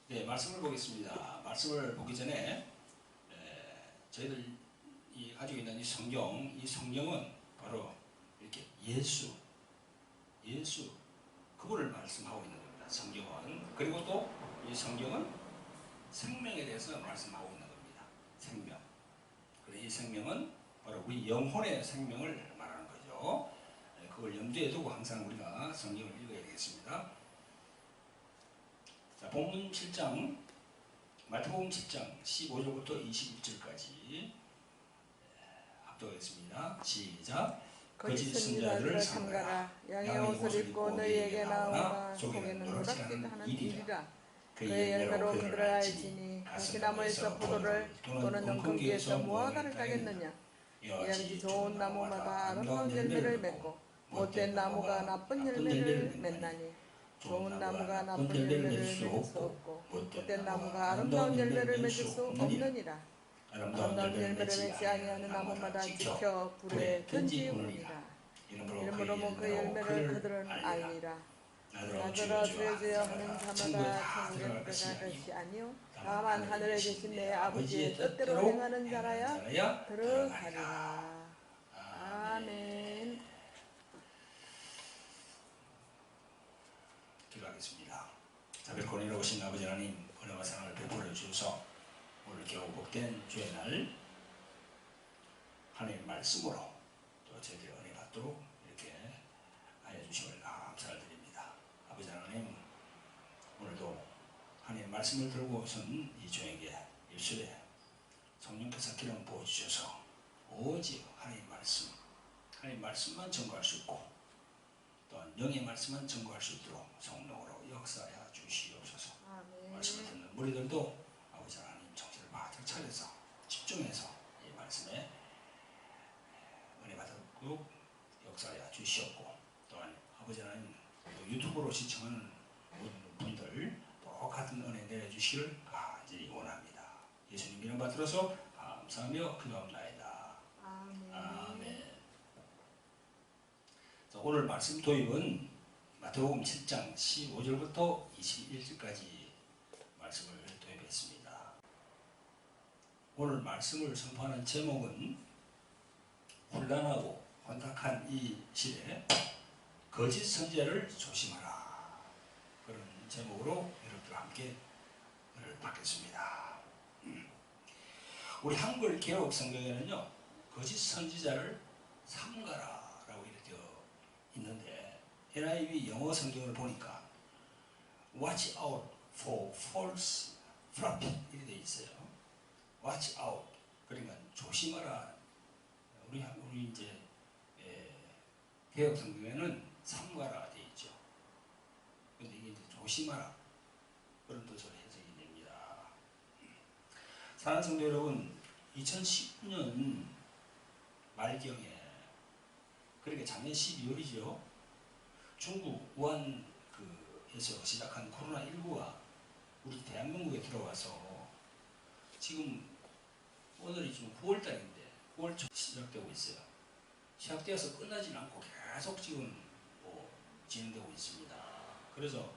네, 말씀을 보겠습니다. 말씀을 보기 전에 저희들이 가지고 있는 이 성경은 바로 이렇게 예수, 그분을 말씀하고 있는 겁니다. 성경은. 그리고 또 이 성경은 생명에 대해서 말씀하고 있는 겁니다. 생명. 그래서 이 생명은 바로 우리 영혼의 생명을 말하는 거죠. 그걸 염두에 두고 항상 우리가 성경을 읽어야 되겠습니다. 자, 본문 7장, 마태복음 7장 15절부터 21절까지 합독하겠습니다. 시작. 거짓 선지자들을 삼가라. 양의 옷을 입고 너희에게 나오나 속에는 노랗게 하는 일이라. 그의 열매로 그들을 알지니 가시나무에서 포도를 또는 연근기에서 무화과를 따겠느냐. 이같이 좋은 나무마다 아름다운 열매를 맺고 못된 나무가 나쁜 열매를 맺나니 좋은 나무가 나쁜 열매를 맺을 수 없고 못된 나무가 아름다운 열매를 맺을 수 없느니라. 아름다운 열매를 맺지 아니하는 나무마다 지켜 불에 던지우니라. 이러므로 그 열매를 그들은 알리라. 나더러 주여 주여 하는 자마다 천국에 들어갈 것이 아니요 다만 하늘에 계신 내 아버지의 뜻대로 행하는 자라야 들어가리라. 아멘. 기도하겠습니다. 자비롭고 은혜로우신 아버지 하나님, 은혜와 사랑을 베풀어 주셔서 오늘 겨우 복된 주의 날 하나님의 말씀으로 또 저희들이 은혜 받도록 이렇게 하여 주심을 감사를 드립니다. 아버지 하나님, 오늘도 하나님의 말씀을 들고 오신 이 저에게 입술에 성령께서 기름 부어주셔서 오직 하나님의 말씀만 전거할 수 있고 또한 영의 말씀만 전거할 수 있도록 성령으로 역사하여 주시옵소서. 아멘. 말씀을 듣는 무리들도 아버지 하나님 정신을 바짝 차려서 집중해서 이 말씀에 은혜 받도록 역사하여 주시옵고 또한 아버지 하나님 유튜브로 시청하는 모든 분들 똑같은 은혜 내려주시기를 간절히 원합니다. 예수님 이름 받들어서 감사하며 기도합나이다. 아멘. 아멘. 자, 오늘 말씀 도입은 마태복음 7장 15절부터 21절까지 말씀을 도입했습니다. 오늘 말씀을 선포하는 제목은 혼란하고 혼탁한 이 시대에 거짓 선지자를 조심하라, 그런 제목으로 여러분들과 함께 은혜를 받겠습니다. 우리 한글 개역 성경에는요 거짓 선지자를 삼가라 라고 이렇게 있는데 NIV 영어 성경을 보니까 Watch out for false prophet 이렇게 되어 있어요. Watch out, 그러니까 조심하라. 우리 이제 개역 성경에는 삼가라 되어 있죠. 근데 이게 이제 조심하라, 그런 뜻으로 해석이 됩니다. 사랑하는 성도 여러분, 2019년 말경에, 그러니까 작년 12월이죠. 중국 우한에서 시작한 코로나19가 우리 대한민국에 들어와서 지금 오늘이 지금 9월달인데 9월 초 시작되고 있어요. 시작되어서 끝나지는 않고 계속 지금 진행되고 있습니다. 그래서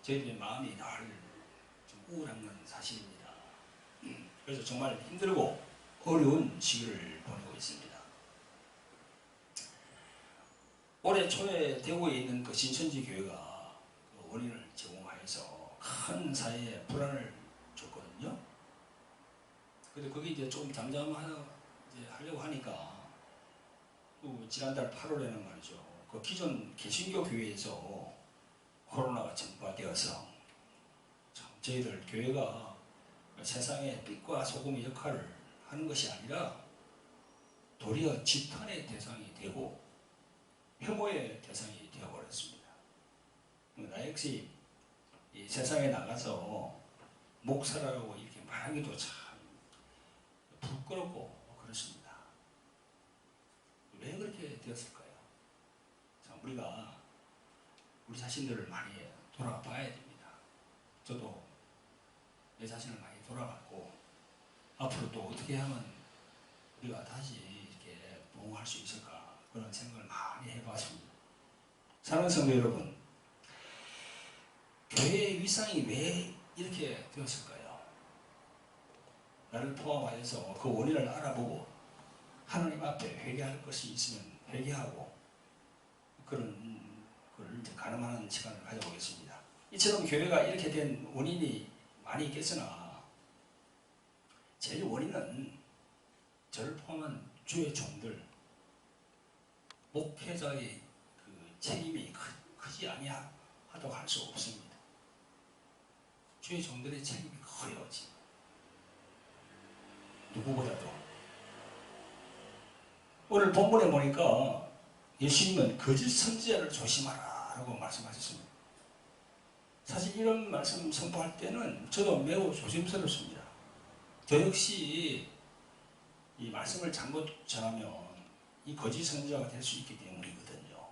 저희들의 마음이 늘 좀 우울한 건 사실입니다. 그래서 정말 힘들고 어려운 시기를 보내고 있습니다. 올해 초에 대구에 있는 그 신천지 교회가 그 원인을 제공하여서 큰 사회에 불안을 줬거든요. 근데 그게 이제 좀 잠잠하려고 하니까 또 지난달 8월에는 말이죠. 그 기존 개신교 교회에서 코로나가 전파되어서 참 저희들 교회가 세상에 빛과 소금의 역할을 하는 것이 아니라 도리어 지탄의 대상이 되고 혐오의 대상이 되어버렸습니다. 나 역시 이 세상에 나가서 목사라고 이렇게 말하기도 참 부끄럽고 그렇습니다. 왜 그렇게 되었을까요? 자, 우리가 우리 자신들을 많이 돌아봐야 됩니다. 저도 내 자신을 많이 돌아봤고 앞으로 또 어떻게 하면 우리가 다시 이렇게 부흥할 수 있을까, 그런 생각을 많이 해봤습니다. 사랑하는 성도 여러분, 교회의 위상이 왜 이렇게 되었을까요? 나를 포함하여서 그 원인을 알아보고 하나님 앞에 회개할 것이 있으면 회개하고 그런 걸 이제 가늠하는 시간을 가져보겠습니다. 이처럼 교회가 이렇게 된 원인이 많이 있겠으나 제일 원인은 저를 포함한 주의 종들, 목회자의 그 책임이 크지 아니하다고 할 수 없습니다. 주의 종들의 책임이 커요. 누구보다도. 오늘 본문에 보니까 예수님은 거짓 선지자를 조심하라 라고 말씀하셨습니다. 사실 이런 말씀 선포할 때는 저도 매우 조심스럽습니다. 저 역시 이 말씀을 잘못 전하면 이 거짓 선지자가 될 수 있기 때문이거든요.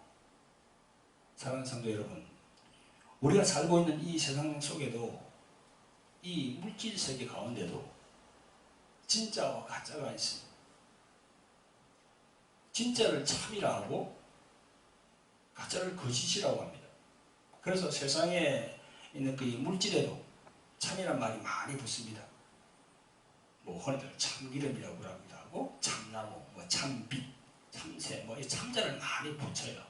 사랑하는 성도 여러분, 우리가 살고 있는 이 세상 속에도 이 물질 세계 가운데도 진짜와 가짜가 있습니다. 진짜를 참이라 하고 가짜를 거짓이라고 합니다. 그래서 세상에 있는 그 물질에도 참이란 말이 많이 붙습니다. 뭐 흔히들 참기름이라고 하기도 하고 참나무, 뭐 참빛, 참새, 뭐 이 참자를 많이 붙여요.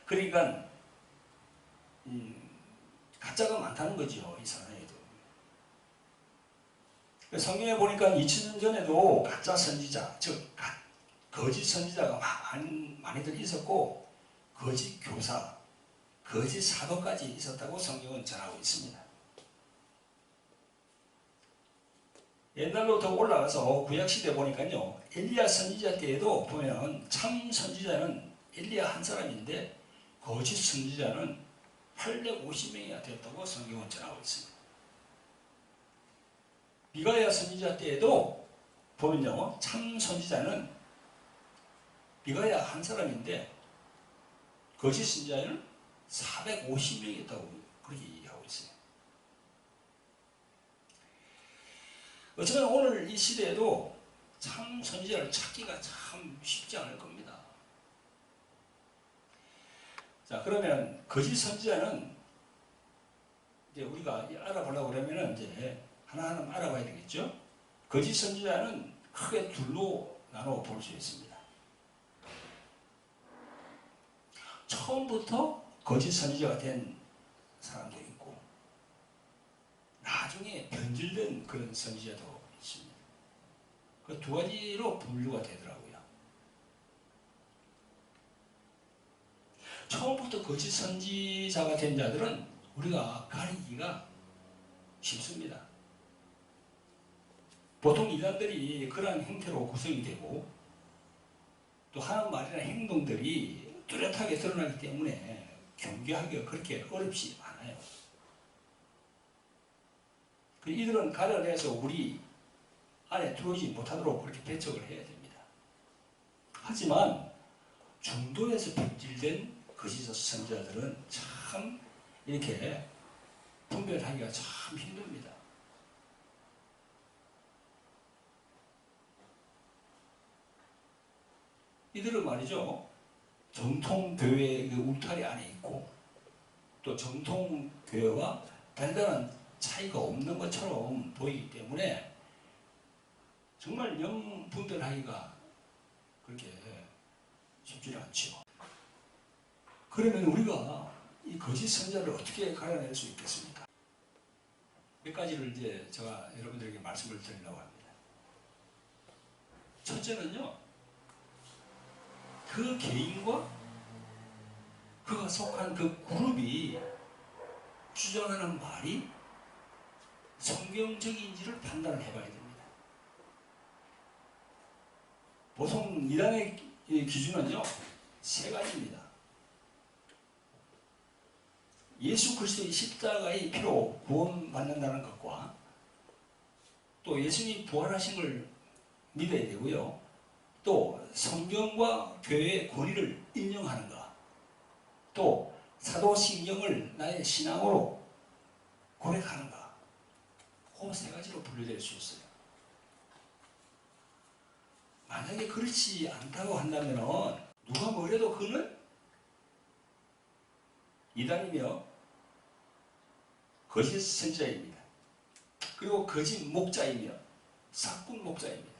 그러니까 가짜가 많다는 거죠, 이 세상에도. 성경에 보니까 2000년 전에도 가짜 선지자, 즉 거짓 선지자가 많이들 있었고 거짓 교사, 거짓 사도까지 있었다고 성경은 전하고 있습니다. 옛날로 더 올라가서 구약시대 보니까요, 엘리야 선지자 때에도 보면 참 선지자는 엘리야 한 사람인데 거짓 선지자는 850명이나 되었다고 성경은 전하고 있습니다. 미가야 선지자 때에도 보면요, 참 선지자는 미가야 한 사람인데 거짓 선지자는 450명이 있다고 그렇게 얘기하고 있어요. 어쩌면 오늘 이 시대에도 참 선지자를 찾기가 참 쉽지 않을 겁니다. 자, 그러면 거짓 선지자는 이제 우리가 알아보려고 그러면은 이제 하나하나 알아봐야 되겠죠? 거짓 선지자는 크게 둘로 나눠 볼 수 있습니다. 처음부터 거짓 선지자가 된 사람도 있고 나중에 변질된 그런 선지자도 있습니다. 그 두 가지로 분류가 되더라고요. 처음부터 거짓 선지자가 된 자들은 우리가 가리기가 쉽습니다. 보통 이단들이 그러한 형태로 구성이 되고 또 하는 말이나 행동들이 뚜렷하게 드러나기 때문에 경계하기가 그렇게 어렵지 않아요. 이들은 가려내서 우리 안에 들어오지 못하도록 그렇게 배척을 해야 됩니다. 하지만 중도에서 변질된 거짓 선지자들은 참 이렇게 분별하기가 참 힘듭니다. 이들은 말이죠, 정통교회의 그 울타리 안에 있고 또 정통교회와 별다른 차이가 없는 것처럼 보이기 때문에 정말 영 분별하기가 그렇게 쉽지 않죠. 그러면 우리가 이 거짓 선지자를 어떻게 가려낼 수 있겠습니까? 몇 가지를 이제 제가 여러분들에게 말씀을 드리려고 합니다. 첫째는요, 그 개인과 그가 속한 그 그룹이 주장하는 말이 성경적인지를 판단을 해봐야 됩니다. 보통 이단의 기준은요, 세 가지입니다. 예수 그리스도의 십자가의 피로 구원받는다는 것과 또 예수님이 부활하신 걸 믿어야 되고요. 또 성경과 교회의 권위를 인정하는가, 또 사도신경을 나의 신앙으로 고백하는가, 그 세 가지로 분류될 수 있어요. 만약에 그렇지 않다고 한다면 누가 뭐래도 그는 이단이며 거짓 선지자입니다. 그리고 거짓 목자이며 사꾼 목자입니다.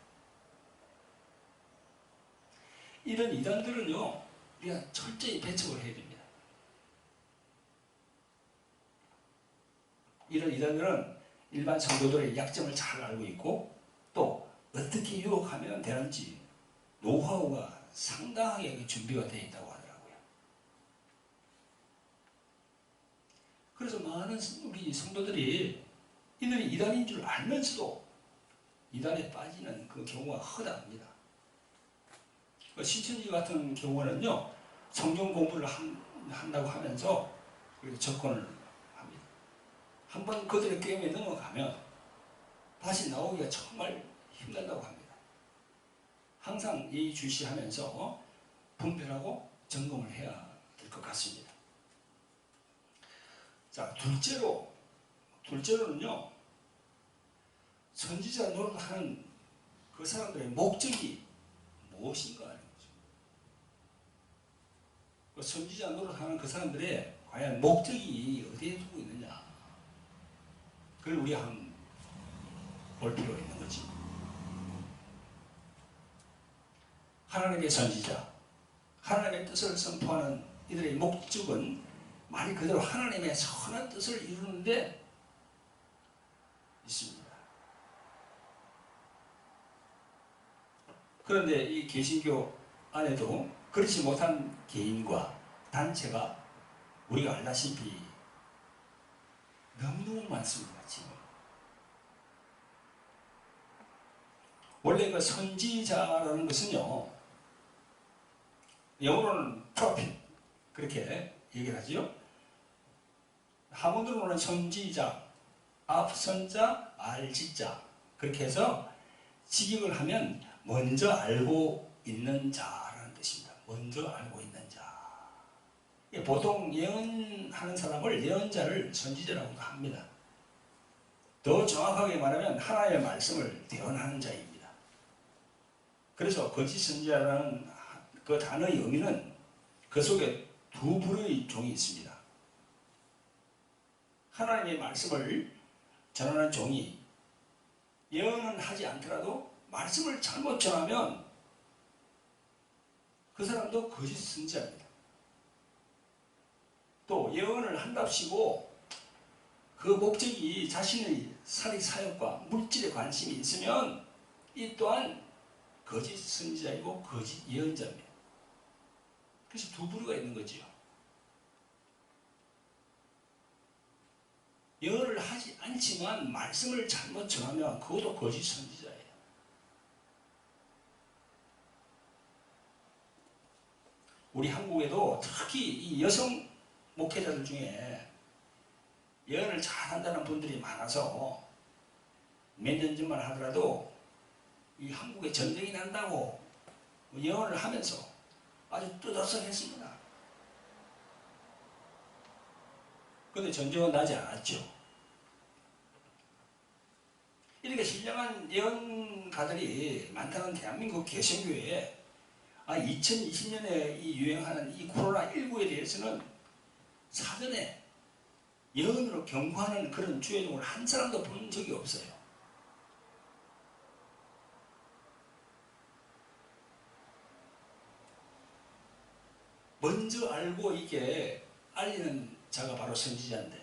이런 이단들은요, 우리가 철저히 배척을 해야 됩니다. 이런 이단들은 일반 성도들의 약점을 잘 알고 있고 또 어떻게 유혹하면 되는지 노하우가 상당하게 준비가 되어 있다고 하더라고요. 그래서 많은 우리 성도들이 이들이 이단인 줄 알면서도 이단에 빠지는 그 경우가 허다합니다. 신천지 같은 경우는요, 성경 공부를 한다고 하면서 그렇게 접근을 합니다. 한번 그들의 게임에 넘어가면 다시 나오기가 정말 힘들다고 합니다. 항상 예의주시하면서 분별하고 점검을 해야 될 것 같습니다. 자, 둘째로는요, 선지자 노릇하는 그 사람들의 목적이 무엇인가 하는 거죠. 그 선지자 노릇하는 그 사람들의 과연 목적이 어디에 두고 있느냐, 그걸 우리가 한번 볼 필요가 있는 거지. 하나님의 선지자, 하나님의 뜻을 선포하는 이들의 목적은 말 그대로 하나님의 선한 뜻을 이루는데 있습니다. 그런데 이 개신교 안에도 그렇지 못한 개인과 단체가 우리가 알다시피 너무너무 많습니다. 지금 원래 그 선지자라는 것은요, 영어로는 prophet 그렇게 얘기를 하죠. 한문으로는 선지자, 앞선자, 알지자 그렇게 해서 직역을 하면 먼저 알고 있는 자라는 뜻입니다. 먼저 알고 있는 자. 보통 예언하는 사람을 예언자를 선지자라고 합니다. 더 정확하게 말하면 하나님의 말씀을 대언하는 자입니다. 그래서 거짓 선지자라는 그 단어의 의미는 그 속에 두 부류의 종이 있습니다. 하나님의 말씀을 전하는 종이 예언은 하지 않더라도 말씀을 잘못 전하면 그 사람도 거짓 선지자입니다. 또 예언을 한답시고 그 목적이 자신의 사리 사역과 물질에 관심이 있으면 이 또한 거짓 선지자이고 거짓 예언자입니다. 그래서 두 부류가 있는 거지요. 예언을 하지 않지만 말씀을 잘못 전하면 그것도 거짓 선지자예요. 우리 한국에도 특히 이 여성 목회자들 중에 예언을 잘한다는 분들이 많아서 몇 년 전만 하더라도 이 한국에 전쟁이 난다고 예언을 하면서 아주 뜨더석했습니다. 그런데 전쟁은 나지 않았죠. 이렇게 신령한 예언가들이 많다는 대한민국 개신교회에 2020년에 이 유행하는 이 코로나19에 대해서는 사전에 예언으로 경고하는 그런 주의동을 한 사람도 본 적이 없어요. 먼저 알고 이게 알리는 자가 바로 선지자인데,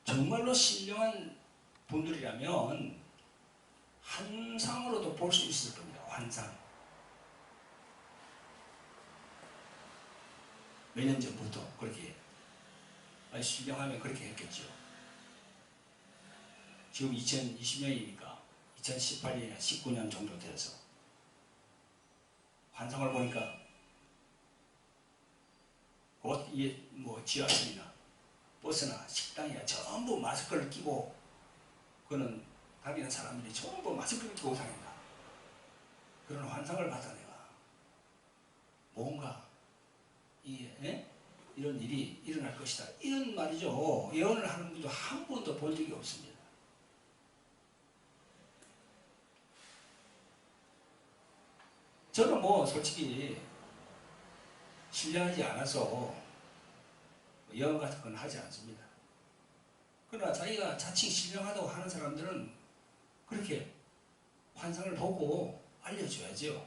정말로 신령한 분들이라면 환상으로도 볼 수 있을 겁니다. 환상. 몇 년 전부터 그렇게 신령하면 그렇게 했겠죠. 지금 2020년이니까 2018년이나 19년 정도 돼서 환상을 보니까 곧 이게 뭐 지하철이나 버스나 식당이나 전부 마스크를 끼고 그는 다니는 사람들이 전부 마스크를 끼고 다닌다. 그런 환상을 받아 내가 뭔가 이런 일이 일어날 것이다. 이런 말이죠. 예언을 하는 분도 한 번도 본 적이 없습니다. 저는 뭐 솔직히 신뢰하지 않아서 예언 같은 건 하지 않습니다. 그러나 자기가 자칭 신령하다고 하는 사람들은 그렇게 환상을 보고 알려줘야죠.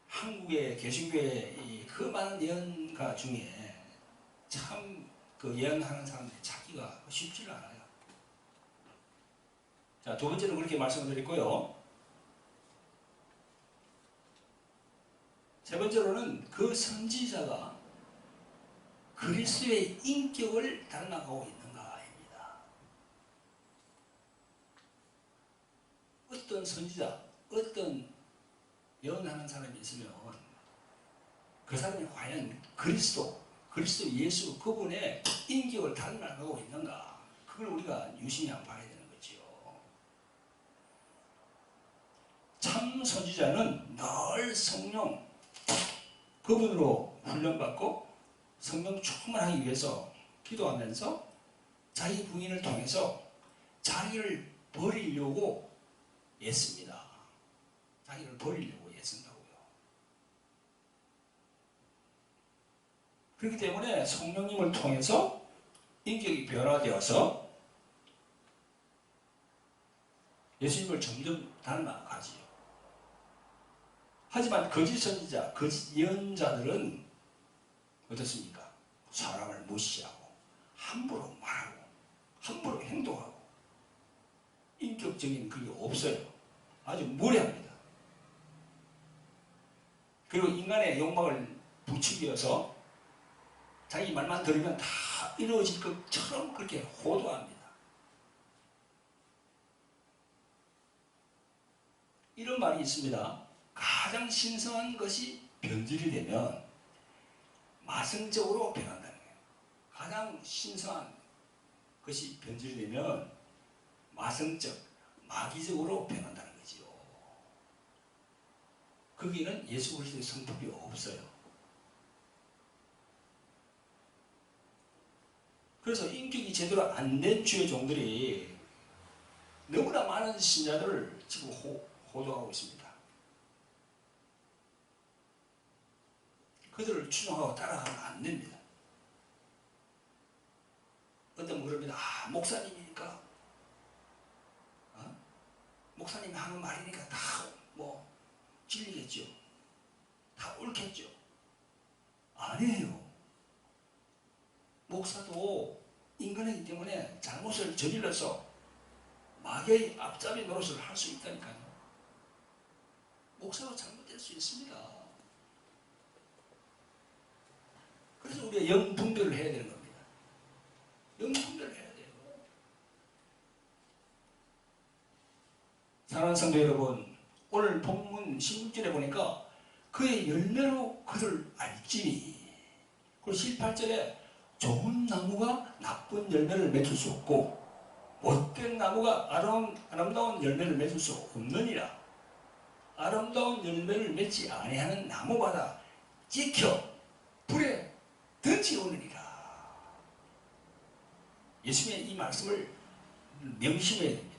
한국의 개신교의 그 많은 예언가 중에 참 그 예언하는 사람들이 찾기가 쉽지는 않아요. 자, 두 번째는 그렇게 말씀을 드렸고요. 세 번째로는 그 선지자가 그리스도의 인격을 닮아가고 있는가입니다. 어떤 선지자, 어떤 예언하는 사람이 있으면 그 사람이 과연 그리스도 예수 그분의 인격을 닮아가고 있는가, 그걸 우리가 유심히 한번 봐야 되는 거지요. 참 선지자는 늘 성령 그분으로 훈련받고 성령 충만하기 위해서 기도하면서 자기 부인을 통해서 자기를 버리려고 애씁니다. 자기를 버리려고 애쓴다고요. 그렇기 때문에 성령님을 통해서 인격이 변화되어서 예수님을 점점 닮아가지요. 하지만 거짓 선지자, 거짓 예언자들은 어떻습니까? 사람을 무시하고 함부로 말하고 함부로 행동하고 인격적인 그게 없어요. 아주 무례합니다. 그리고 인간의 욕망을 부추겨서 자기 말만 들으면 다 이루어질 것처럼 그렇게 호도합니다. 이런 말이 있습니다. 가장 신성한 것이 변질이 되면 마성적으로 변한다는 거예요. 가장 신성한 것이 변질이 되면 마성적, 마귀적으로 변한다는 거지요. 거기는 예수 그리스도의 성품이 없어요. 그래서 인격이 제대로 안 된 주의 종들이 너무나 많은 신자들을 지금 호도하고 있습니다. 그들을 추종하고 따라가면 안 됩니다. 어떤 분 그럽니다. 아, 목사님이니까, 목사님이 하는 말이니까 다 뭐 진리겠죠. 다 옳겠죠. 아니에요. 목사도 인간이기 때문에 잘못을 저질러서 마귀의 앞잡이 노릇을 할 수 있다니까요. 목사도 잘못될 수 있습니다. 그래서 우리가 영분별을 해야 되는 겁니다. 영분별을 해야 돼요. 사랑하는 성도 여러분, 오늘 본문 16절에 보니까 그의 열매로 그를 알지니, 그리고 18절에 좋은 나무가 나쁜 열매를 맺을 수 없고 못된 나무가 아름다운 열매를 맺을 수 없느니라. 아름다운 열매를 맺지 아니하는 나무마다 찍혀 불에 던지오느니라. 예수님의 이 말씀을 명심해야 됩니다.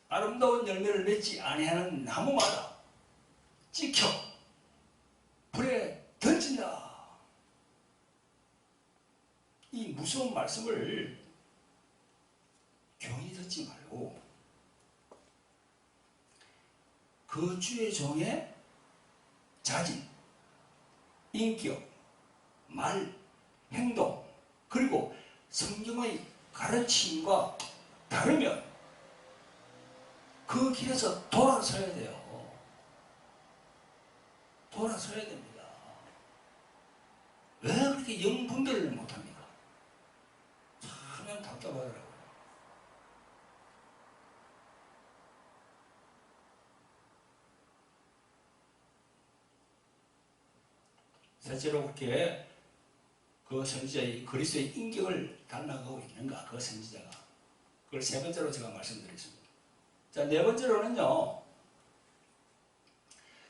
아름다운 열매를 맺지 아니하는 나무마다 찍혀 불에 던진다. 이 무서운 말씀을 교훈이 듣지 말고 그 주의 종의 자질, 인격, 말, 행동, 그리고 성경의 가르침과 다르면 그 길에서 돌아서야 돼요. 돌아서야 됩니다. 왜 그렇게 영분별을 못합니까? 참 답답하더라고요. 셋째로 그렇게 그 선지자의 그리스도의 인격을 닮아가고 있는가, 그 선지자가. 그걸 세 번째로 제가 말씀드리겠습니다. 자, 네 번째로는요,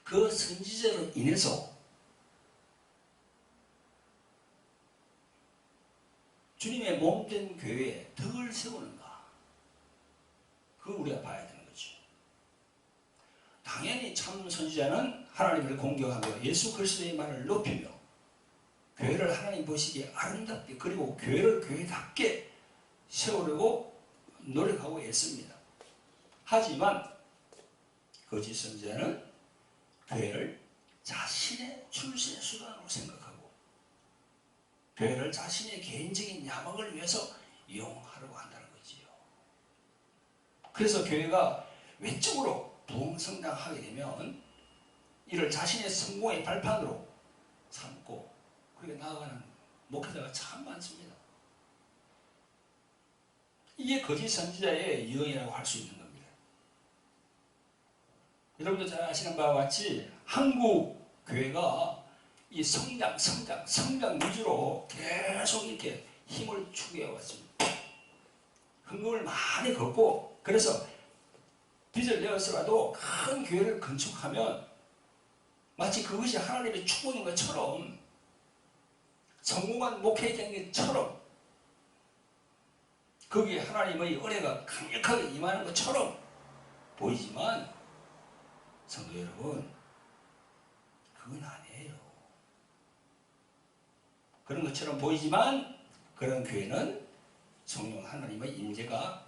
그 선지자로 인해서 주님의 몸된 교회에 덕을 세우는가? 그걸 우리가 봐야 되는 거죠. 당연히 참 선지자는 하나님을 공경하며 예수 그리스도의 말을 높이며 교회를 하나님 보시기에 아름답게 그리고 교회를 교회답게 세우려고 노력하고 애씁니다. 하지만 거짓 선지자는 교회를 자신의 출세 수단으로 생각하고 교회를 자신의 개인적인 야망을 위해서 이용하려고 한다는 거지요. 그래서 교회가 외적으로 부흥성장하게 되면 이를 자신의 성공의 발판으로 삼고 그렇게 나아가는 목회자가 참 많습니다. 이게 거짓 선지자의 유형이라고 할 수 있는 겁니다. 여러분도 잘 아시는 바와 같이 한국 교회가 이 성장 위주로 계속 이렇게 힘을 추구해 왔습니다. 헌금을 많이 걷고 그래서 빚을 내어서라도 큰 교회를 건축하면 마치 그것이 하나님의 축복인 것처럼 성공한 목회자인 것처럼 거기에 하나님의 은혜가 강력하게 임하는 것처럼 보이지만 성도 여러분, 그건 아니에요. 그런 것처럼 보이지만 그런 교회는 성령 하나님의 임재가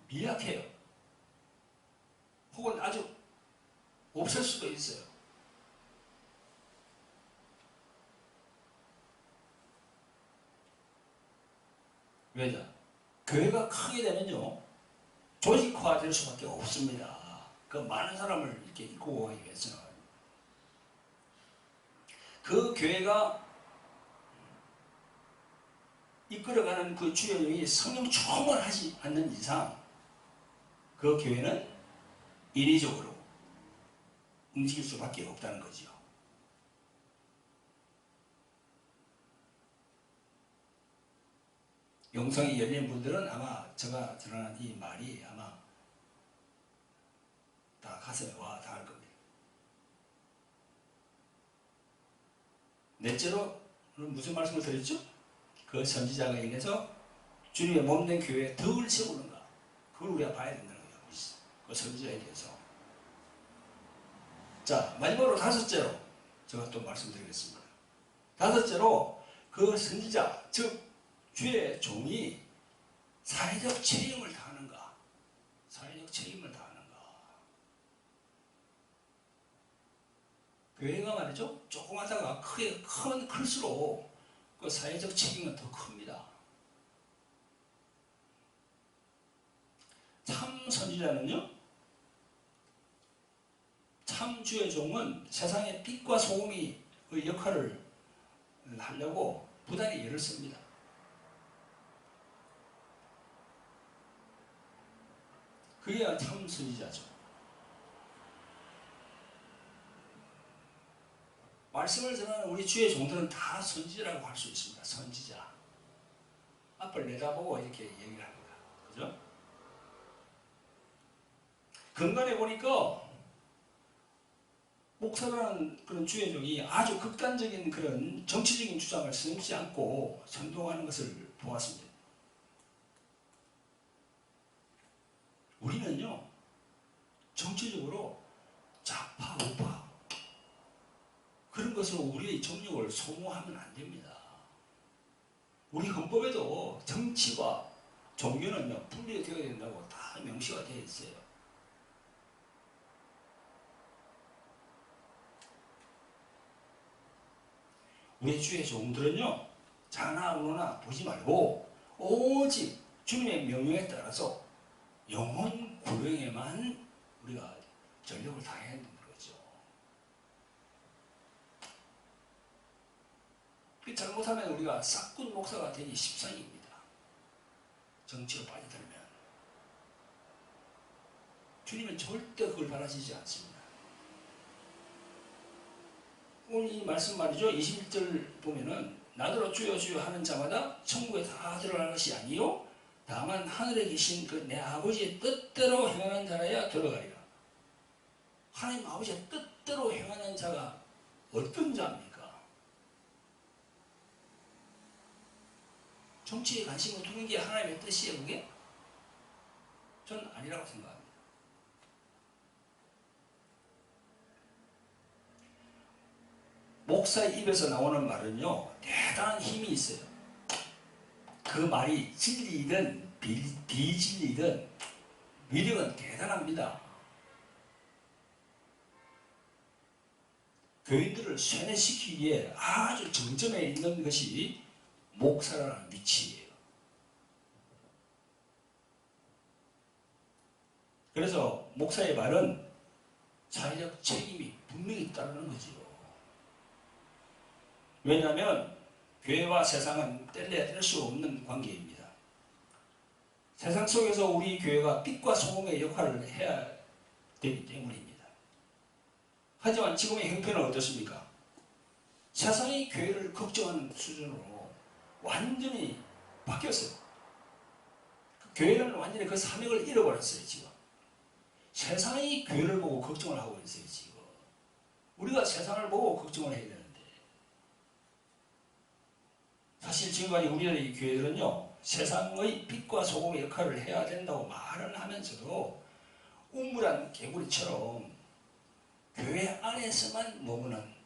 미약해요. 혹은 아주 없을 수도 있어요. 왜냐? 교회가 크게 되면요 조직화될 수밖에 없습니다. 그 많은 사람을 이렇게 이끌고 가기 위해서는 그 교회가 이끌어가는 그 주연이 성령 충만하지 않는 이상 그 교회는 인위적으로 움직일 수밖에 없다는 거지요. 영성이 열린 분들은 아마 제가 전하는 이 말이 아마 다 가슴에 와 닿을 겁니다. 넷째로 무슨 말씀을 드렸죠? 그 선지자가 인해서 주님의 몸된 교회에 덕을 세우는가? 그걸 우리가 봐야 된다는 거예요. 그 선지자에 대해서. 자, 마지막으로 다섯째로 제가 또 말씀드리겠습니다. 다섯째로 그 선지자, 즉 주의 종이 사회적 책임을 다하는가? 사회적 책임을 다하는가? 교회가 말이죠. 조그마하다가 클수록 그 사회적 책임은 더 큽니다. 참 선지자는요. 참 주의 종은 세상의 빛과 소금의 역할을 하려고 부단히 애를 씁니다. 그게 참 선지자죠. 말씀을 전하는 우리 주의 종들은 다 선지자라고 할 수 있습니다. 선지자. 앞을 내다보고 이렇게 얘기를 합니다. 그죠? 근간에 보니까 목사라는 그런 주의 종이 아주 극단적인 그런 정치적인 주장을 쓰지 않고 선동하는 것을 보았습니다. 우리는요, 정치적으로 좌파, 우파 그런 것으로 우리의 정력을 소모하면 안 됩니다. 우리 헌법에도 정치와 종교는요, 분리되어야 된다고 다 명시가 되어 있어요. 우리 주의 종들은요, 자나 우나 보지 말고 오직 주님의 명령에 따라서 영혼 구령에만 우리가 전력을 다해야 되는 거죠. 잘못하면 우리가 싹군 목사가 되기 십상입니다. 정치로 빠져들면. 주님은 절대 그걸 바라시지 않습니다. 오늘 이 말씀 말이죠. 21절 보면은 나더러 주여 주여 하는 자마다 천국에 다 들어갈 것이 아니요 다만 하늘에 계신 그 내 아버지의 뜻대로 행하는 자라야 들어가리라. 하나님 아버지의 뜻대로 행하는 자가 어떤 자입니까? 정치에 관심을 두는 게 하나님의 뜻이에요, 그게? 전 아니라고 생각합니다. 목사의 입에서 나오는 말은요, 대단한 힘이 있어요. 그 말이 진리이든 비진리이든 위력은 대단합니다. 교인들을 세뇌시키기에 아주 정점에 있는 것이 목사라는 위치예요. 그래서 목사의 말은 사회적 책임이 분명히 따르는 거지요. 왜냐하면 교회와 세상은 뗄래야 뗄 수 없는 관계입니다. 세상 속에서 우리 교회가 빛과 소금의 역할을 해야 되기 때문입니다. 하지만 지금의 형편은 어떻습니까? 세상이 교회를 걱정하는 수준으로 완전히 바뀌었어요. 교회는 완전히 그 사명을 잃어버렸어요, 지금. 세상이 교회를 보고 걱정을 하고 있어요, 지금. 우리가 세상을 보고 걱정을 해야 되는데. 사실 지금까지 우리의 교회들은요, 세상의 빛과 소금의 역할을 해야 된다고 말은 하면서도 우물한 개구리처럼 교회 안에서만 머무는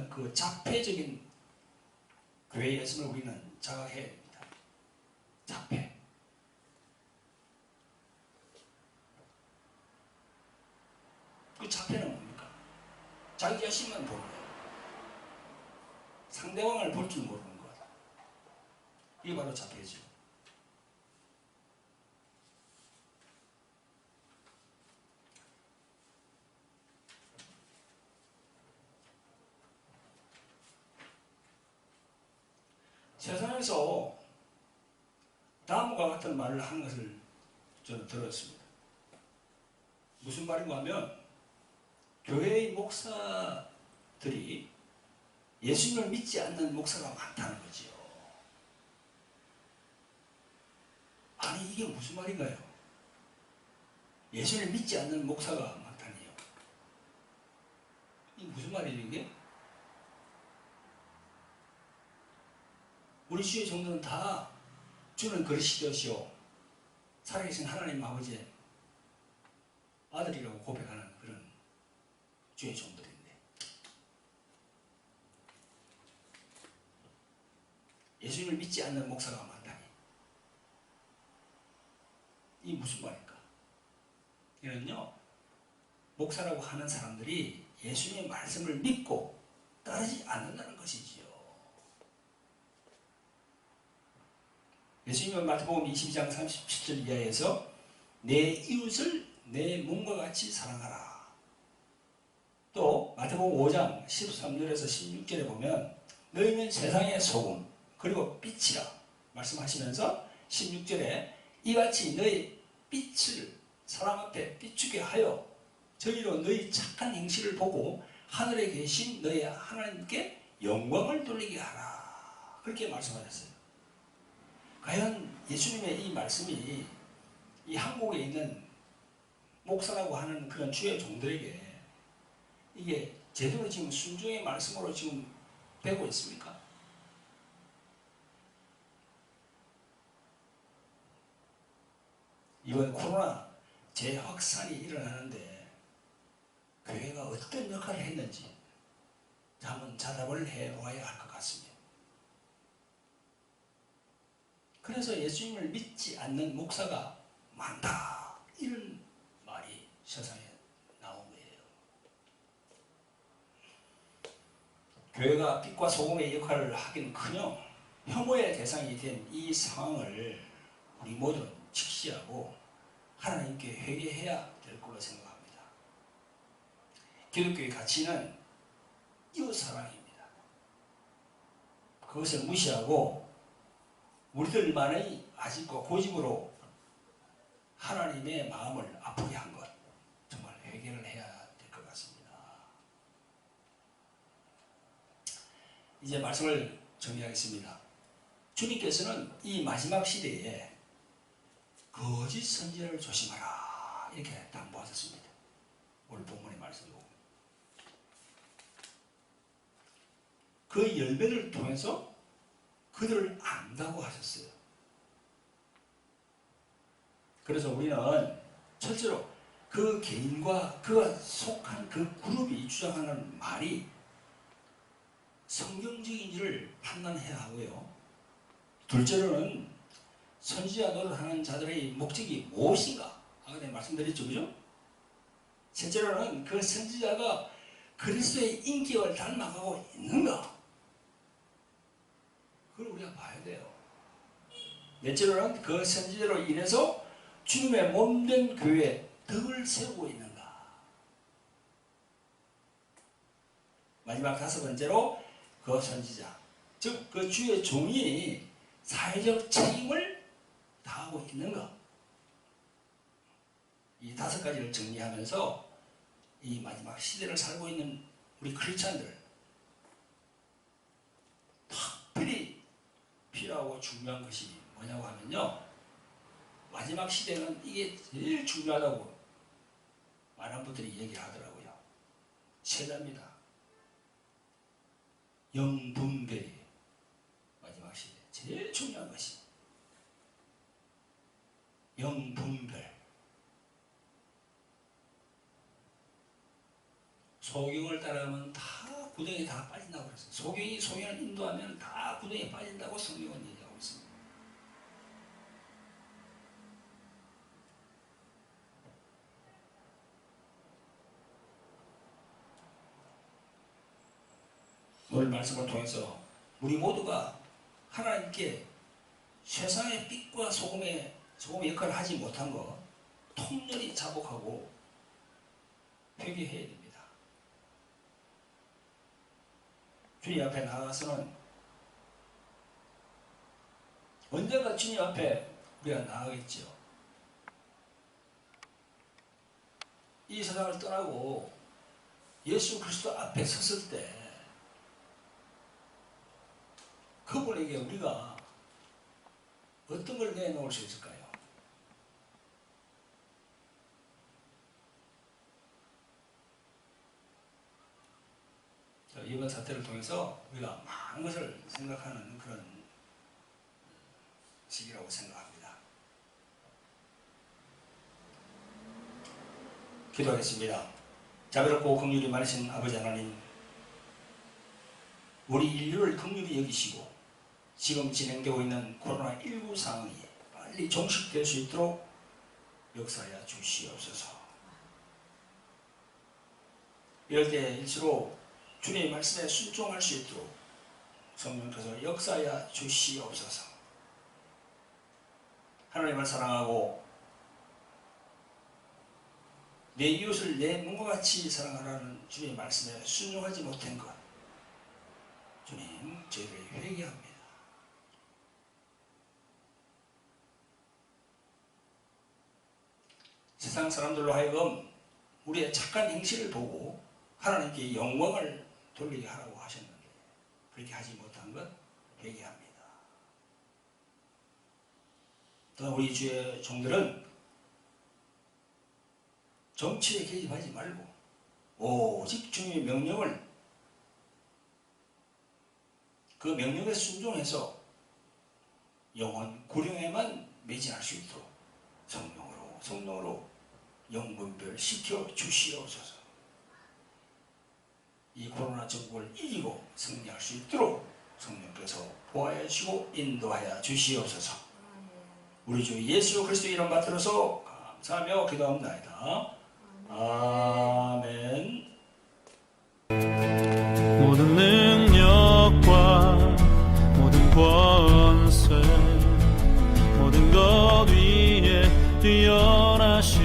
그 자폐적인 교회였음을 우리는 자각해야 됩니다. 자폐. 그 자폐는 뭡니까? 자기 자신만 보는 거예요. 상대방을 볼 줄 모르는 거다. 이게 바로 자폐죠. 세상에서 다음과 같은 말을 하는 것을 저는 들었습니다. 무슨 말인가 하면 교회의 목사들이 예수님을 믿지 않는 목사가 많다는 거지요. 아니 이게 무슨 말인가요? 예수님을 믿지 않는 목사가 많다니요. 이게 무슨 말이죠 이게? 우리 주의 종들은 다 주는 그리스도시요 살아계신 하나님 아버지의 아들이라고 고백하는 그런 주의 종들인데 예수님을 믿지 않는 목사가 많다니 이게 무슨 말일까? 이는요 목사라고 하는 사람들이 예수님의 말씀을 믿고 따르지 않는다는 것이지요. 예수님은 마태복음 22장 37절 이하에서 내 이웃을 내 몸과 같이 사랑하라. 또 마태복음 5장 13절에서 16절에 보면 너희는 세상의 소금 그리고 빛이라 말씀하시면서 16절에 이같이 너희 빛을 사람 앞에 비추게 하여 저희로 너희 착한 행실을 보고 하늘에 계신 너희 하나님께 영광을 돌리게 하라. 그렇게 말씀하셨어요. 과연 예수님의 이 말씀이 이 한국에 있는 목사라고 하는 그런 주의 종들에게 이게 제대로 지금 순종의 말씀으로 지금 되고 있습니까? 이번 코로나 재확산이 일어나는데 교회가 어떤 역할을 했는지 한번 자답을 해봐야 할 것 같습니다. 그래서 예수님을 믿지 않는 목사가 많다. 이런 말이 세상에 나온 거예요. 교회가 빛과 소금의 역할을 하긴커녕 혐오의 대상이 된 이 상황을 우리 모두는 직시하고 하나님께 회개해야 될 걸로 생각합니다. 기독교의 가치는 이웃사랑입니다. 그것을 무시하고 우리들만의 아직과 고집으로 하나님의 마음을 아프게 한 것 정말 회개를 해야 될 것 같습니다. 이제 말씀을 정리하겠습니다. 주님께서는 이 마지막 시대에 거짓 선지자를 조심하라 이렇게 당부하셨습니다. 오늘 본문의 말씀으로 그 열매를 통해서 그들을 안다고 하셨어요. 그래서 우리는 첫째로 그 개인과 그가 속한 그 그룹이 주장하는 말이 성경적인지를 판단해야 하고요. 둘째로는 선지자 노릇하는 자들의 목적이 무엇인가? 아까 내가 말씀드렸죠, 그죠? 셋째로는 그 선지자가 그리스도의 인격을 닮아가고 있는가? 그걸 우리가 봐야 돼요. 넷째로는 그 선지자로 인해서 주님의 몸된 교회에 덕을 세우고 있는가? 마지막 다섯 번째로 그 선지자, 즉 그 주의 종이 사회적 책임을 다하고 있는가? 이 다섯 가지를 정리하면서 이 마지막 시대를 살고 있는 우리 크리스찬들 특별히 필요하고 중요한 것이 뭐냐고 하면요, 마지막 시대는 이게 제일 중요하다고 많은 분들이 얘기하더라고요. 세자입니다. 영분별이 마지막 시대 제일 중요한 것이 영분별. 소경을 따라가면 다 구덩이에 다 빠진다고 그랬어요. 소경을 인도하면 다 구덩이에 빠진다고 성경은 얘기하고 있습니다. 오늘 말씀을 통해서 우리 모두가 하나님께 세상의 빛과 소금의 역할을 하지 못한 것 통렬히 자복하고 회개해야 됩니다. 주님 앞에 나아가서는 언젠가 주님 앞에 우리가 나아가겠지요. 이 세상을 떠나고 예수 그리스도 앞에 섰을 때 그분에게 우리가 어떤 걸 내놓을 수 있을까요? 이번 사태를 통해서 우리가 많은 것을 생각하는 그런 시기라고 생각합니다. 기도하겠습니다. 자비롭고 긍휼이 많으신 아버지 하나님, 우리 인류를 긍휼히 여기시고 지금 진행되고 있는 코로나19 상황이 빨리 종식될 수 있도록 역사하여 주시옵소서. 이럴 때일수록 주님의 말씀에 순종할 수 있도록 성령께서 역사하여 주시옵소서. 하나님을 사랑하고 내 이웃을 내 몸과 같이 사랑하라는 주님의 말씀에 순종하지 못한 것, 주님, 저희를 회개합니다. 세상 사람들로 하여금 우리의 착한 행실을 보고 하나님께 영광을 돌리게 하라고 하셨는데 그렇게 하지 못한 것 회개합니다. 또 우리 주의 종들은 정치에 개입하지 말고 오직 주님의 명령을, 그 명령에 순종해서 영원 구령에만 매진할 수 있도록 성령으로 영분별 시켜 주시옵소서. 이 코로나 전국을 이기고 승리할 수 있도록 성령께서 보호하여 주시고 인도하여 주시옵소서. 우리 주 예수 그리스도 이름 받들어서 감사하며 기도합니다. 아멘. 모든 능력과 모든 권세 모든 것 위에 뛰어나신